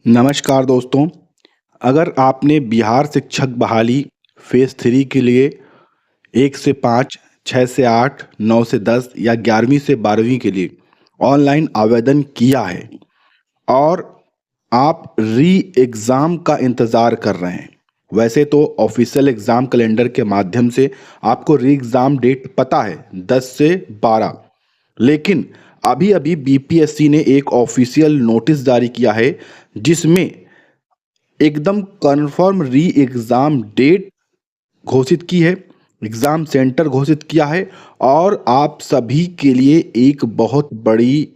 नमस्कार दोस्तों। अगर आपने बिहार शिक्षक बहाली फेज़ 3 के लिए 1 से 5, 6 से 8, 9 से 10 या 11वीं से 12वीं के लिए ऑनलाइन आवेदन किया है और आप री एग्ज़ाम का इंतज़ार कर रहे हैं। वैसे तो ऑफिशियल एग्ज़ाम कैलेंडर के माध्यम से आपको री एग्ज़ाम डेट पता है 10 से 12, लेकिन अभी अभी बीपीएससी ने एक ऑफिशियल नोटिस जारी किया है जिसमें एकदम कंफर्म री एग्ज़ाम डेट घोषित की है, एग्ज़ाम सेंटर घोषित किया है और आप सभी के लिए एक बहुत बड़ी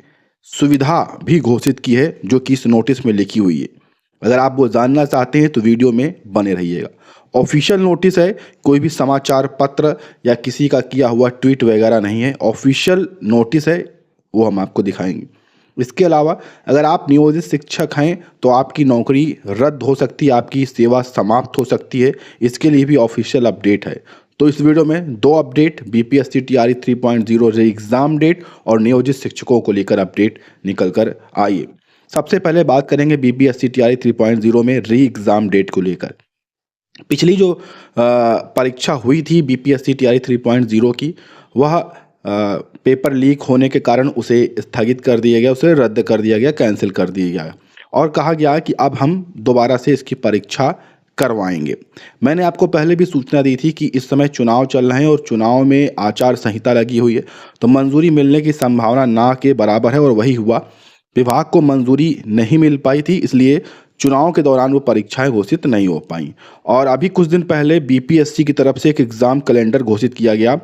सुविधा भी घोषित की है जो कि इस नोटिस में लिखी हुई है। अगर आप वो जानना चाहते हैं तो वीडियो में बने रहिएगा। ऑफिशियल नोटिस है, कोई भी समाचार पत्र या किसी का किया हुआ ट्वीट वगैरह नहीं है, ऑफिशियल नोटिस है, वो हम आपको दिखाएंगे। इसके अलावा अगर आप नियोजित शिक्षक हैं तो आपकी नौकरी रद्द हो सकती है, आपकी सेवा समाप्त हो सकती है। इसके लिए भी ऑफिशियल अपडेट है। तो इस वीडियो में दो अपडेट, बीपीएससी टीआरई 3.0 री एग्ज़ाम डेट और नियोजित शिक्षकों को लेकर अपडेट निकल कर आई है। सबसे पहले बात करेंगे बीपीएससी टीआरई 3.0 में री एग्ज़ाम डेट को लेकर। पिछली जो परीक्षा हुई थी बीपीएससी टीआरई 3.0 की, वह पेपर लीक होने के कारण उसे स्थगित कर दिया गया, उसे रद्द कर दिया गया, कैंसिल कर दिया गया और कहा गया कि अब हम दोबारा से इसकी परीक्षा करवाएंगे। मैंने आपको पहले भी सूचना दी थी कि इस समय चुनाव चल रहे हैं और चुनाव में आचार संहिता लगी हुई है, तो मंजूरी मिलने की संभावना ना के बराबर है और वही हुआ। विभाग को मंजूरी नहीं मिल पाई थी, इसलिए चुनाव के दौरान वो परीक्षाएं घोषित नहीं हो पाई और अभी कुछ दिन पहले बीपीएससी की तरफ से एक एग्ज़ाम कैलेंडर घोषित किया गया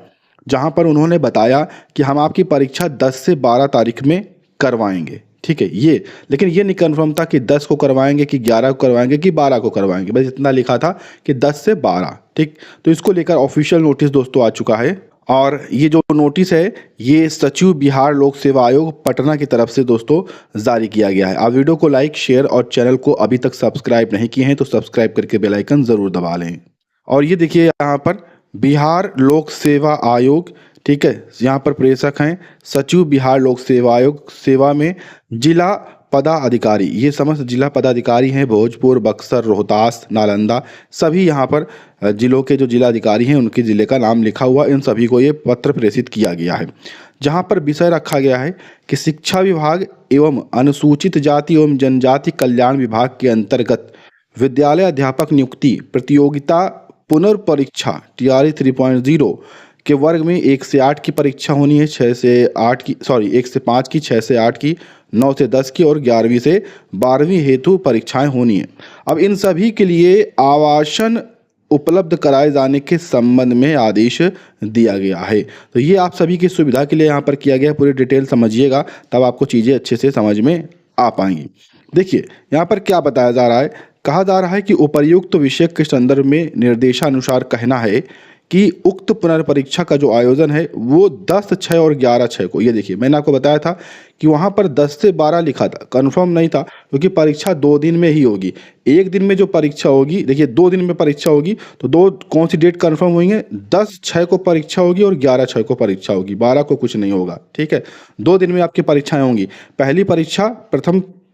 जहां पर उन्होंने बताया कि हम आपकी परीक्षा 10 से 12 तारीख में करवाएंगे। ठीक है, ये लेकिन ये नहीं कन्फर्म था कि 10 को करवाएंगे कि 11 को करवाएंगे कि 12 को करवाएंगे, बस इतना लिखा था कि 10 से 12। ठीक, तो इसको लेकर ऑफिशियल नोटिस दोस्तों आ चुका है और ये जो नोटिस है ये सचिव बिहार लोक सेवा आयोग पटना की तरफ से दोस्तों जारी किया गया है। आप वीडियो को लाइक, शेयर और चैनल को अभी तक सब्सक्राइब नहीं किए हैं तो सब्सक्राइब करके बेल आइकन ज़रूर दबा लें। और ये देखिए यहाँ पर बिहार लोक सेवा आयोग, ठीक है, यहाँ पर प्रेषक हैं सचिव बिहार लोक सेवा आयोग, सेवा में जिला पदाधिकारी, ये समस्त जिला पदाधिकारी हैं भोजपुर, बक्सर, रोहतास, नालंदा, सभी यहाँ पर जिलों के जो जिलाधिकारी हैं उनके ज़िले का नाम लिखा हुआ, इन सभी को ये पत्र प्रेषित किया गया है जहाँ पर विषय रखा गया है कि शिक्षा विभाग एवं अनुसूचित जाति एवं जनजाति कल्याण विभाग के अंतर्गत विद्यालय अध्यापक नियुक्ति प्रतियोगिता पुनर्परीक्षा टीआरई 3.0 के वर्ग में 1 से 8 की परीक्षा होनी है, 6 से 8 की, 1 से 5 की, 6 से 8 की, 9 से 10 की और 11वीं से 12वीं हेतु परीक्षाएं होनी है। अब इन सभी के लिए आवासन उपलब्ध कराए जाने के संबंध में आदेश दिया गया है। तो ये आप सभी की सुविधा के लिए यहाँ पर किया गया, पूरी डिटेल समझिएगा तब आपको चीज़ें अच्छे से समझ में आ पाएंगी। देखिए यहाँ पर क्या बताया जा रहा है, कहा जा रहा है कि उपर्युक्त विषय के संदर्भ में निर्देशानुसार कहना है कि उक्त पुनर्परीक्षा का जो आयोजन है वो 10, 6 और 11/6 को, ये देखिए मैंने आपको बताया था कि वहाँ पर 10 से 12 लिखा था, कंफर्म नहीं था क्योंकि परीक्षा 2 दिन में ही होगी। एक दिन में जो परीक्षा होगी, देखिए 2 दिन में परीक्षा होगी तो दो कौन सी डेट कंफर्म हुई है, 10/6 को परीक्षा होगी और 11/6 को परीक्षा होगी, 12 को कुछ नहीं होगा। ठीक है, 2 दिन में आपकी परीक्षाएं होंगी। पहली परीक्षा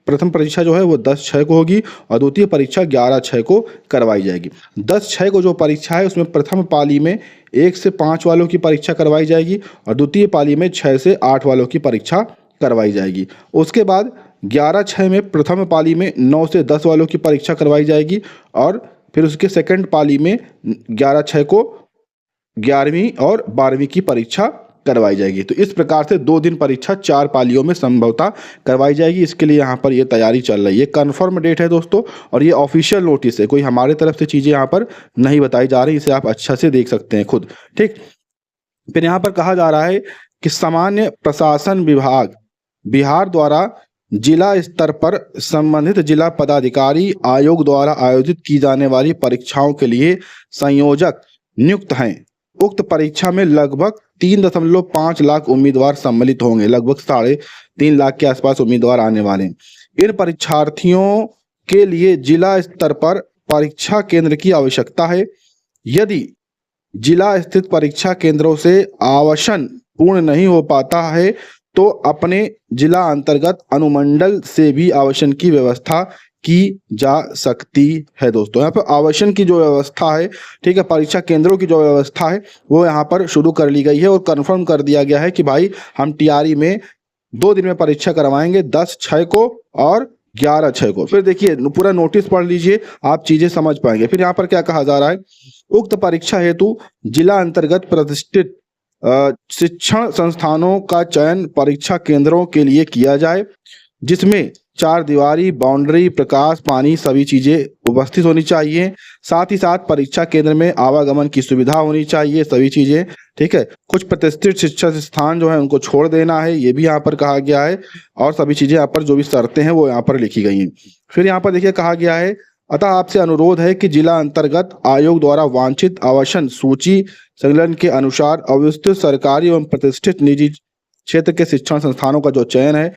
प्रथम परीक्षा जो है वो 10/6 को होगी और द्वितीय परीक्षा 11/6 को करवाई जाएगी। 10/6 को जो परीक्षा है उसमें प्रथम पाली में 1 से 5 वालों की परीक्षा करवाई जाएगी और द्वितीय पाली में 6 से 8 वालों की परीक्षा करवाई जाएगी। उसके बाद 11/6 में प्रथम पाली में 9 से 10 वालों की परीक्षा करवाई जाएगी और फिर उसके सेकंड पाली में 11/6 को 11वीं और 12वीं की परीक्षा करवाई जाएगी। तो इस प्रकार से 2 दिन परीक्षा 4 पालियों में संभवतः करवाई जाएगी। इसके लिए यहाँ पर ये तैयारी चल रही है। कंफर्म डेट है दोस्तों और ये ऑफिशियल नोटिस है, कोई हमारे तरफ से चीज़ें यहाँ पर नहीं बताई जा रही, इसे आप अच्छा से देख सकते हैं खुद। ठीक, फिर यहाँ पर कहा जा रहा है कि सामान्य प्रशासन विभाग बिहार द्वारा जिला स्तर पर संबंधित जिला पदाधिकारी आयोग द्वारा आयोजित की जाने वाली परीक्षाओं के लिए संयोजक नियुक्त हैं। उक्त परीक्षा में लगभग 3.5 लाख उम्मीदवार सम्मिलित होंगे, लगभग 3.5 लाख के आसपास उम्मीदवार आने वाले हैं। इन परीक्षार्थियों के लिए जिला स्तर पर परीक्षा केंद्र की आवश्यकता है। यदि जिला स्थित परीक्षा केंद्रों से आवासन पूर्ण नहीं हो पाता है तो अपने जिला अंतर्गत अनुमंडल से भी आवासन की व्यवस्था की जा सकती है। दोस्तों यहाँ पर आवासन की जो व्यवस्था है, ठीक है, परीक्षा केंद्रों की जो व्यवस्था है वो यहाँ पर शुरू कर ली गई है और कंफर्म कर दिया गया है कि भाई हम टीआरई में 2 दिन में परीक्षा करवाएंगे, 10/6 को और 11/6 को। फिर देखिए पूरा नोटिस पढ़ लीजिए, आप चीजें समझ पाएंगे। फिर यहाँ पर क्या कहा जा रहा है, उक्त परीक्षा हेतु जिला अंतर्गत प्रतिष्ठित शिक्षण संस्थानों का चयन परीक्षा केंद्रों के लिए किया जाए, जिसमें 4 दीवारी, बाउंड्री, प्रकाश, पानी सभी चीजें उपस्थित होनी चाहिए। साथ ही साथ परीक्षा केंद्र में आवागमन की सुविधा होनी चाहिए, सभी चीजें, ठीक है। कुछ प्रतिष्ठित शिक्षा संस्थान जो है उनको छोड़ देना है, ये भी यहाँ पर कहा गया है। और सभी चीजें यहाँ पर जो भी शर्तें हैं वो यहाँ पर लिखी गई हैं। फिर यहाँ पर देखिए कहा गया है, अतः आपसे अनुरोध है कि जिला अंतर्गत आयोग द्वारा वांछित आवासन सूची संकलन के अनुसार अवस्थित सरकारी एवं प्रतिष्ठित निजी क्षेत्र के शिक्षण संस्थानों का जो चयन है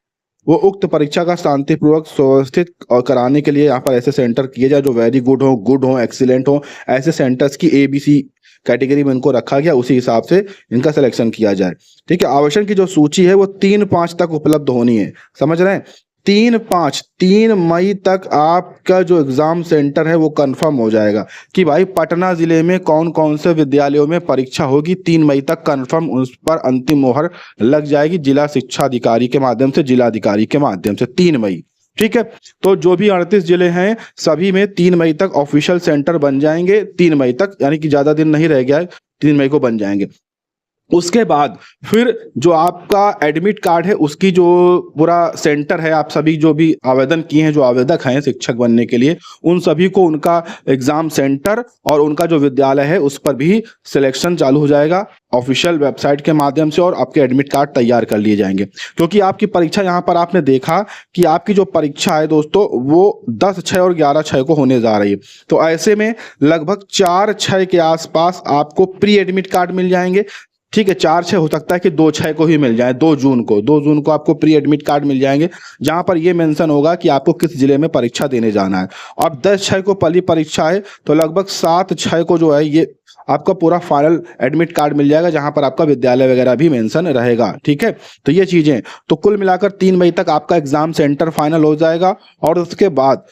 वो उक्त परीक्षा का शांतिपूर्वक सुव्यवस्थित और कराने के लिए यहाँ पर ऐसे सेंटर किए जाए जो वेरी गुड हो, एक्सीलेंट हो। ऐसे सेंटर्स की ABC कैटेगरी में इनको रखा गया, उसी हिसाब से इनका सिलेक्शन किया जाए, ठीक है। आवासन की जो सूची है वो 3/5 तक उपलब्ध होनी है, समझ रहे हैं। 3 मई तक आपका जो एग्जाम सेंटर है वो कंफर्म हो जाएगा कि भाई पटना जिले में कौन कौन से विद्यालयों में परीक्षा होगी। 3 मई तक कंफर्म उस पर अंतिम मोहर लग जाएगी जिला शिक्षा अधिकारी के माध्यम से, जिलाधिकारी के माध्यम से, 3 मई, ठीक है। तो जो भी 38 जिले हैं सभी में 3 मई तक ऑफिशियल सेंटर बन जाएंगे। 3 मई तक यानी कि ज्यादा दिन नहीं रह गया है, 3 मई को बन जाएंगे। उसके बाद फिर जो आपका एडमिट कार्ड है उसकी जो पूरा सेंटर है, आप सभी जो भी आवेदन किए हैं, जो आवेदक हैं शिक्षक बनने के लिए, उन सभी को उनका एग्जाम सेंटर और उनका जो विद्यालय है उस पर भी सिलेक्शन चालू हो जाएगा ऑफिशियल वेबसाइट के माध्यम से, और आपके एडमिट कार्ड तैयार कर लिए जाएंगे। क्योंकि आपकी परीक्षा यहाँ पर आपने देखा कि आपकी जो परीक्षा है दोस्तों वो 10/6 और 11/6 को होने जा रही है। तो ऐसे में लगभग 4/6 के आसपास आपको प्री एडमिट कार्ड मिल जाएंगे, ठीक है। 4/6 हो सकता है कि 2/6 को ही मिल जाए, 2 जून को आपको प्री एडमिट कार्ड मिल जाएंगे, जहां पर ये मेंशन होगा कि आपको किस जिले में परीक्षा देने जाना है। और 10/6 को पहली परीक्षा है तो लगभग 7/6 को जो है ये आपका पूरा फाइनल एडमिट कार्ड मिल जाएगा, जहां पर आपका विद्यालय वगैरह भी मेंशन रहेगा, ठीक है। तो ये चीजें, तो कुल मिलाकर 3 मई तक आपका एग्जाम सेंटर फाइनल हो जाएगा। और उसके बाद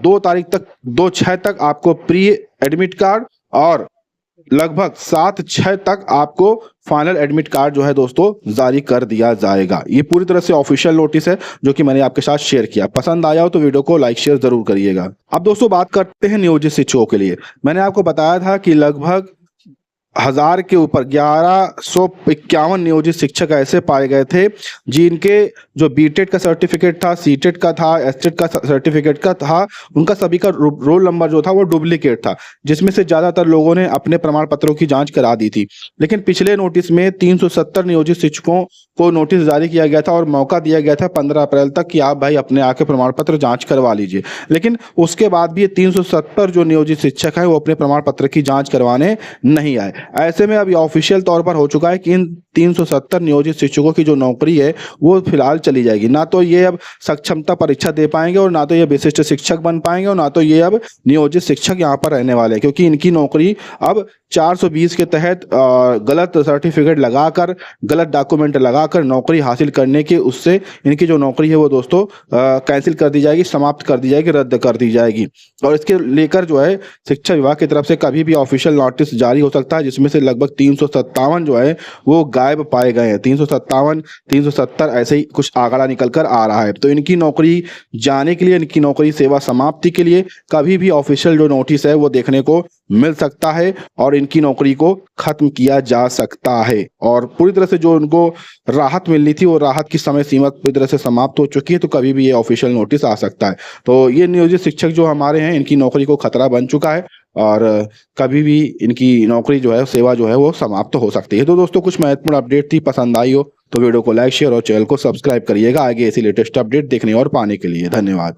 2 तारीख तक, 2/6 तक आपको प्री एडमिट कार्ड और लगभग 7/6 तक आपको फाइनल एडमिट कार्ड जो है दोस्तों जारी कर दिया जाएगा। ये पूरी तरह से ऑफिशियल नोटिस है जो कि मैंने आपके साथ शेयर किया। पसंद आया हो तो वीडियो को लाइक शेयर जरूर करिएगा। अब दोस्तों बात करते हैं नियोजित शिक्षकों के लिए। मैंने आपको बताया था कि लगभग 1000 के ऊपर 1151 नियोजित शिक्षक ऐसे पाए गए थे जिनके जो बीटेड का सर्टिफिकेट था, सीटेड का था, एसटेड का सर्टिफिकेट का था, उनका सभी का रोल नंबर जो था वो डुप्लीकेट था, जिसमें से ज्यादातर लोगों ने अपने प्रमाण पत्रों की जांच करा दी थी। लेकिन पिछले नोटिस में 370 नियोजित शिक्षकों को नोटिस जारी किया गया था और मौका दिया गया था 15 अप्रैल तक कि आप भाई अपने आके प्रमाण पत्र जांच करवा लीजिए। लेकिन उसके बाद भी ये 370 जो नियोजित शिक्षक हैं वो अपने प्रमाण पत्र की जांच करवाने नहीं आए। ऐसे में अब ये ऑफिशियल तौर पर हो चुका है कि इन 370 नियोजित शिक्षकों की जो नौकरी है वो फिलहाल चली जाएगी। ना तो ये अब सक्षमता परीक्षा दे पाएंगे और ना तो ये विशिष्ट शिक्षक बन पाएंगे और ना तो ये अब नियोजित शिक्षक यहाँ पर रहने वाले हैं, क्योंकि इनकी नौकरी अब 420 के तहत गलत सर्टिफिकेट लगाकर, गलत डॉक्यूमेंट लगाकर नौकरी हासिल करने के उससे इनकी जो नौकरी है वो दोस्तों कैंसिल कर दी जाएगी, समाप्त कर दी जाएगी, रद्द कर दी जाएगी। और इसके लेकर जो है शिक्षा विभाग की तरफ से कभी भी ऑफिशियल नोटिस जारी हो सकता है, जिसमें से लगभग 357 जो है वो गायब पाए गए हैं। 357, 370 ऐसे ही कुछ आंकड़ा निकल कर आ रहा है। तो इनकी नौकरी जाने के लिए, इनकी नौकरी सेवा समाप्ति के लिए कभी भी ऑफिशियल जो नोटिस है वो देखने को मिल सकता है और इनकी नौकरी को खत्म किया जा सकता है। और पूरी तरह से जो उनको राहत मिलनी थी वो राहत की समय सीमा पूरी तरह से समाप्त हो चुकी है, तो कभी भी ये ऑफिशियल नोटिस आ सकता है। तो ये नियोजित शिक्षक जो हमारे हैं इनकी नौकरी को खतरा बन चुका है और कभी भी इनकी नौकरी जो है, सेवा जो है वो समाप्त हो सकती है। तो दोस्तों कुछ महत्वपूर्ण अपडेट थी, पसंद आई हो तो वीडियो को लाइक शेयर और चैनल को सब्सक्राइब करिएगा आगे ऐसी लेटेस्ट अपडेट देखने और पाने के लिए। धन्यवाद।